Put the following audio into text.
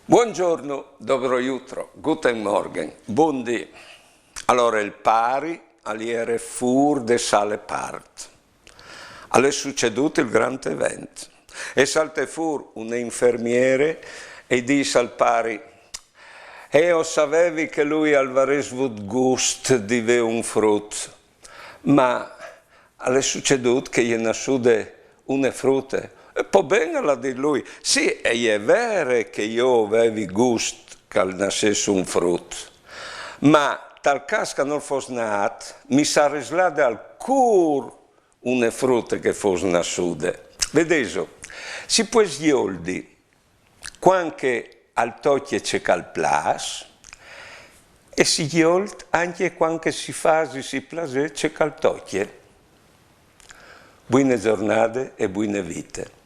Buongiorno, dobro jutro, guten Morgen, buondì. Allora il pari aliere fur de sale part. Alle succeduto il grande evento. E salte fur un infermiere e disse al pari: io sapevi che lui alvares vut gust di ve un frut, ma alle succedut che gli nasciude une frutte. E poi bene la di lui, sì, e è vero che io avevi gust che nascesse un frutto, ma tal cas che non fosse nat, mi sarei slade al cur une frutte che fosse nasciude. Vedete, si può sghioldi, quando al tocche c'è calplas, e si ghioldi anche quando si fa, si plasè c'è cal tocche. Buone giornate e buone vite.